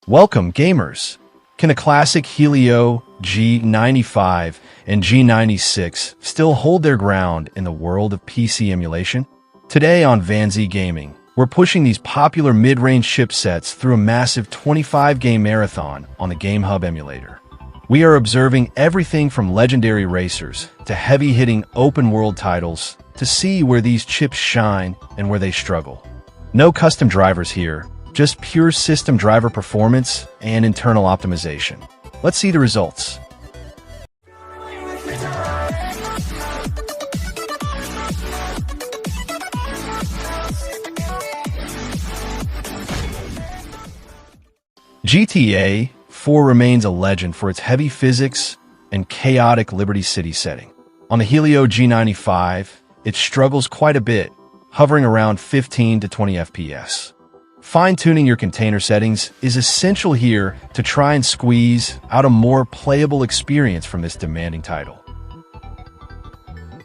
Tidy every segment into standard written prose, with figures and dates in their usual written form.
Welcome, gamers! Can the classic Helio G95 and G96 still hold their ground in the world of PC emulation? Today on Vanzee Gaming, we're pushing these popular mid-range chipsets through a massive 25-game marathon on the GameHub Emulator. We are observing everything from legendary racers to heavy-hitting open-world titles to see where these chips shine and where they struggle. No custom drivers here, just pure system driver performance and internal optimization. Let's see the results. GTA 4 remains a legend for its heavy physics and chaotic Liberty City setting. On the Helio G95, it struggles quite a bit, hovering around 15 to 20 FPS. Fine-tuning your container settings is essential here to try and squeeze out a more playable experience from this demanding title.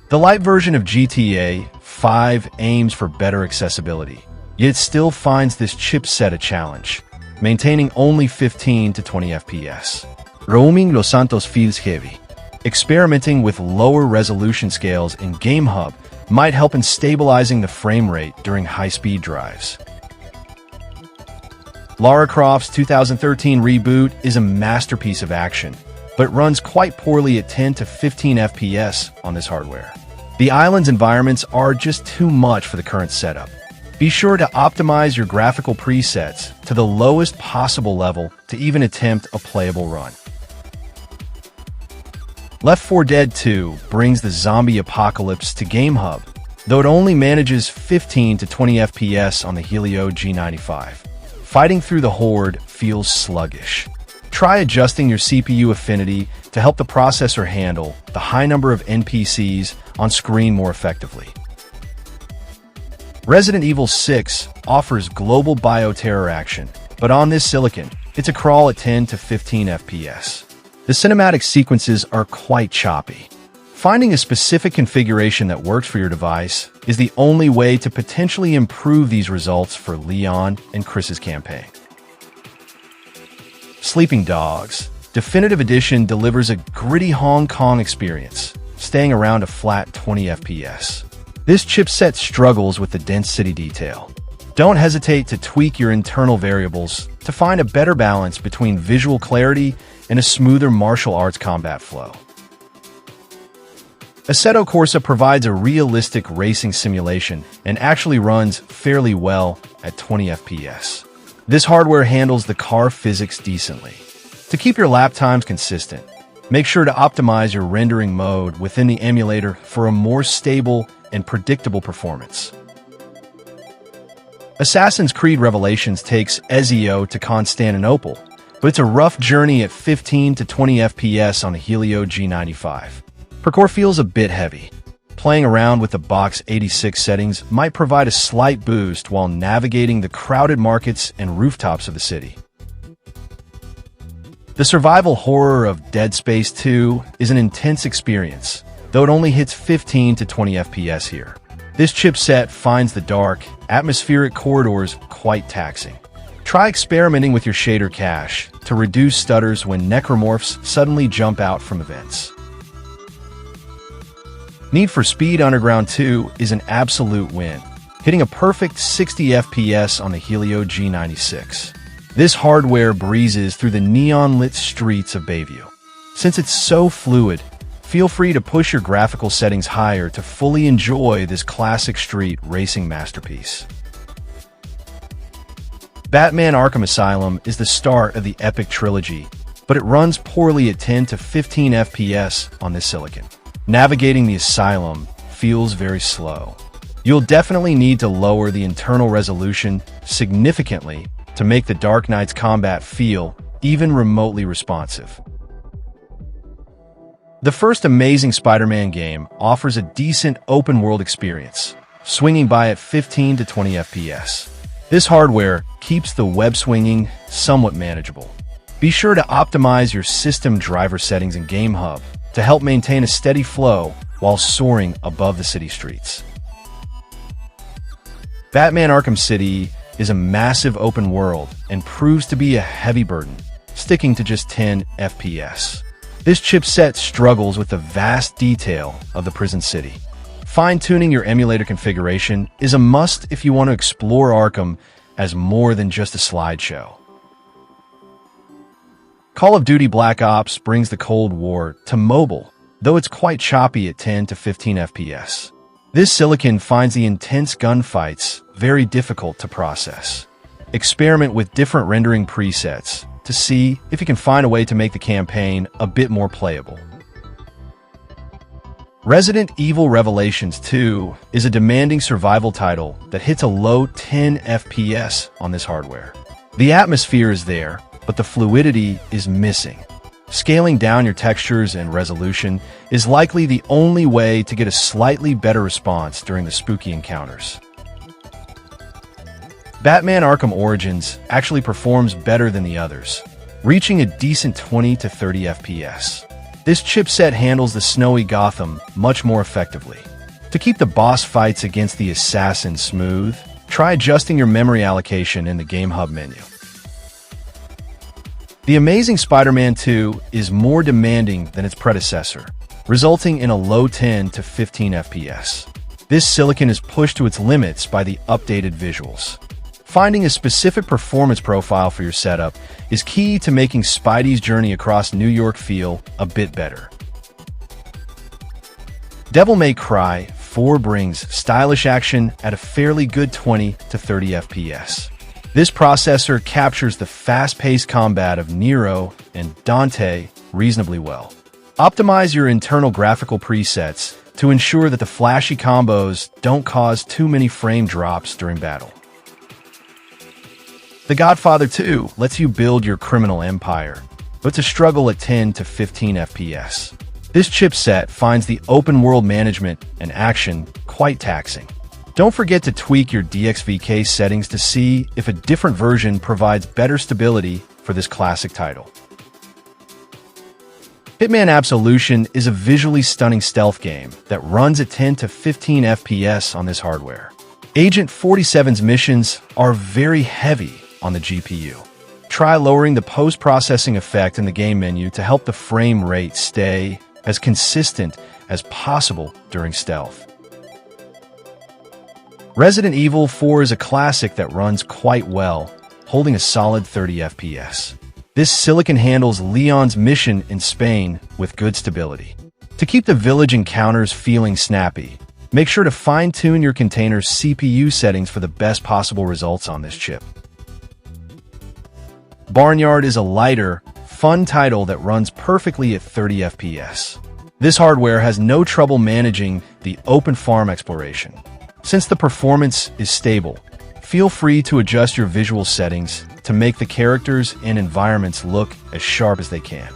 The LITE version of GTA 5 aims for better accessibility, yet it still finds this chipset a challenge, maintaining only 15 to 20 FPS. Roaming Los Santos feels heavy. Experimenting with lower resolution scales in GameHub might help in stabilizing the frame rate during high-speed drives. Lara Croft's 2013 reboot is a masterpiece of action, but runs quite poorly at 10 to 15 FPS on this hardware. The island's environments are just too much for the current setup. Be sure to optimize your graphical presets to the lowest possible level to even attempt a playable run. Left 4 Dead 2 brings the zombie apocalypse to GameHub, though it only manages 15 to 20 FPS on the Helio G95. Fighting through the horde feels sluggish. Try adjusting your CPU affinity to help the processor handle the high number of NPCs on screen more effectively. Resident Evil 6 offers global bioterror action, but on this silicon, it's a crawl at 10 to 15 FPS. The cinematic sequences are quite choppy. Finding a specific configuration that works for your device is the only way to potentially improve these results for Leon and Chris's campaign. Sleeping Dogs Definitive Edition delivers a gritty Hong Kong experience, staying around a flat 20 FPS. This chipset struggles with the dense city detail. Don't hesitate to tweak your internal variables to find a better balance between visual clarity and a smoother martial arts combat flow. Assetto Corsa provides a realistic racing simulation and actually runs fairly well at 20 FPS. This hardware handles the car physics decently. To keep your lap times consistent, make sure to optimize your rendering mode within the emulator for a more stable and predictable performance. Assassin's Creed Revelations takes Ezio to Constantinople, but it's a rough journey at 15 to 20 FPS on the Helio G95. Parkour feels a bit heavy. Playing around with the box 86 settings might provide a slight boost while navigating the crowded markets and rooftops of the city. The survival horror of Dead Space 2 is an intense experience, though it only hits 15 to 20 FPS here. This chipset finds the dark, atmospheric corridors quite taxing. Try experimenting with your shader cache to reduce stutters when necromorphs suddenly jump out from events. Need for Speed Underground 2 is an absolute win, hitting a perfect 60 FPS on the Helio G96. This hardware breezes through the neon-lit streets of Bayview. Since it's so fluid, feel free to push your graphical settings higher to fully enjoy this classic street racing masterpiece. Batman Arkham Asylum is the start of the epic trilogy, but it runs poorly at 10 to 15 FPS on this silicon. Navigating the Asylum feels very slow. You'll definitely need to lower the internal resolution significantly to make the Dark Knight's combat feel even remotely responsive. The first Amazing Spider-Man game offers a decent open-world experience, swinging by at 15 to 20 FPS. This hardware keeps the web swinging somewhat manageable. Be sure to optimize your system driver settings in GameHub to help maintain a steady flow while soaring above the city streets. Batman Arkham City is a massive open world and proves to be a heavy burden, sticking to just 10 FPS. This chipset struggles with the vast detail of the prison city. Fine-tuning your emulator configuration is a must if you want to explore Arkham as more than just a slideshow. Call of Duty Black Ops brings the Cold War to mobile, though it's quite choppy at 10 to 15 FPS. This silicon finds the intense gunfights very difficult to process. Experiment with different rendering presets to see if you can find a way to make the campaign a bit more playable. Resident Evil Revelations 2 is a demanding survival title that hits a low 10 FPS on this hardware. The atmosphere is there, but the fluidity is missing. Scaling down your textures and resolution is likely the only way to get a slightly better response during the spooky encounters. Batman Arkham Origins actually performs better than the others, reaching a decent 20 to 30 FPS. This chipset handles the snowy Gotham much more effectively. To keep the boss fights against the assassin smooth, try adjusting your memory allocation in the GameHub menu. The Amazing Spider-Man 2 is more demanding than its predecessor, resulting in a low 10 to 15 FPS. This silicon is pushed to its limits by the updated visuals. Finding a specific performance profile for your setup is key to making Spidey's journey across New York feel a bit better. Devil May Cry 4 brings stylish action at a fairly good 20 to 30 FPS. This processor captures the fast-paced combat of Nero and Dante reasonably well. Optimize your internal graphical presets to ensure that the flashy combos don't cause too many frame drops during battle. The Godfather 2 lets you build your criminal empire, but it's a struggle at 10 to 15 FPS. This chipset finds the open-world management and action quite taxing. Don't forget to tweak your DXVK settings to see if a different version provides better stability for this classic title. Hitman Absolution is a visually stunning stealth game that runs at 10 to 15 FPS on this hardware. Agent 47's missions are very heavy on the GPU. Try lowering the post-processing effect in the game menu to help the frame rate stay as consistent as possible during stealth. Resident Evil 4 is a classic that runs quite well, holding a solid 30 FPS. This silicon handles Leon's mission in Spain with good stability. To keep the village encounters feeling snappy, make sure to fine-tune your container's CPU settings for the best possible results on this chip. Barnyard is a lighter, fun title that runs perfectly at 30 FPS. This hardware has no trouble managing the open farm exploration. Since the performance is stable, feel free to adjust your visual settings to make the characters and environments look as sharp as they can.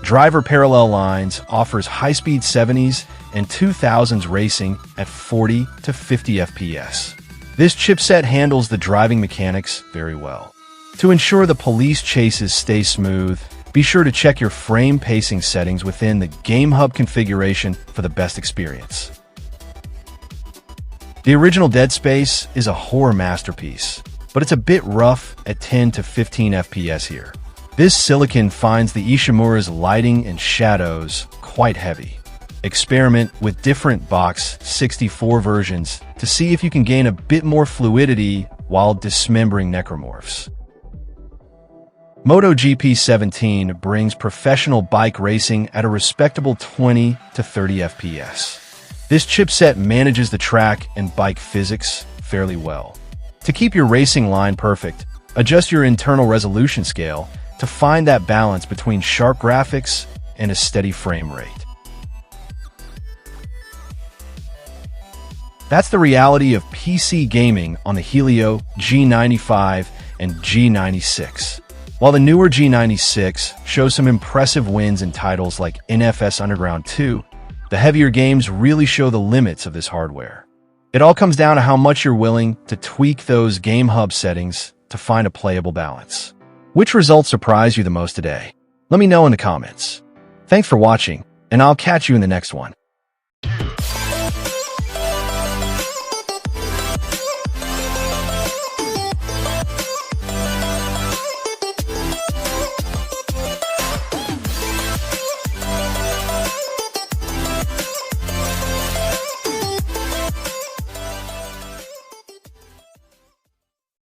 Driver Parallel Lines offers high-speed 70s and 2000s racing at 40 to 50 FPS. This chipset handles the driving mechanics very well. To ensure the police chases stay smooth, be sure to check your frame pacing settings within the GameHub configuration for the best experience. The original Dead Space is a horror masterpiece, but it's a bit rough at 10 to 15 FPS here. This silicon finds the Ishimura's lighting and shadows quite heavy. Experiment with different Box 64 versions to see if you can gain a bit more fluidity while dismembering necromorphs. MotoGP 17 brings professional bike racing at a respectable 20 to 30 FPS. This chipset manages the track and bike physics fairly well. To keep your racing line perfect, adjust your internal resolution scale to find that balance between sharp graphics and a steady frame rate. That's the reality of PC gaming on the Helio G95 and G96. While the newer G96 shows some impressive wins in titles like NFS Underground 2, the heavier games really show the limits of this hardware. It all comes down to how much you're willing to tweak those GameHub settings to find a playable balance. Which results surprised you the most today? Let me know in the comments. Thanks for watching, and I'll catch you in the next one.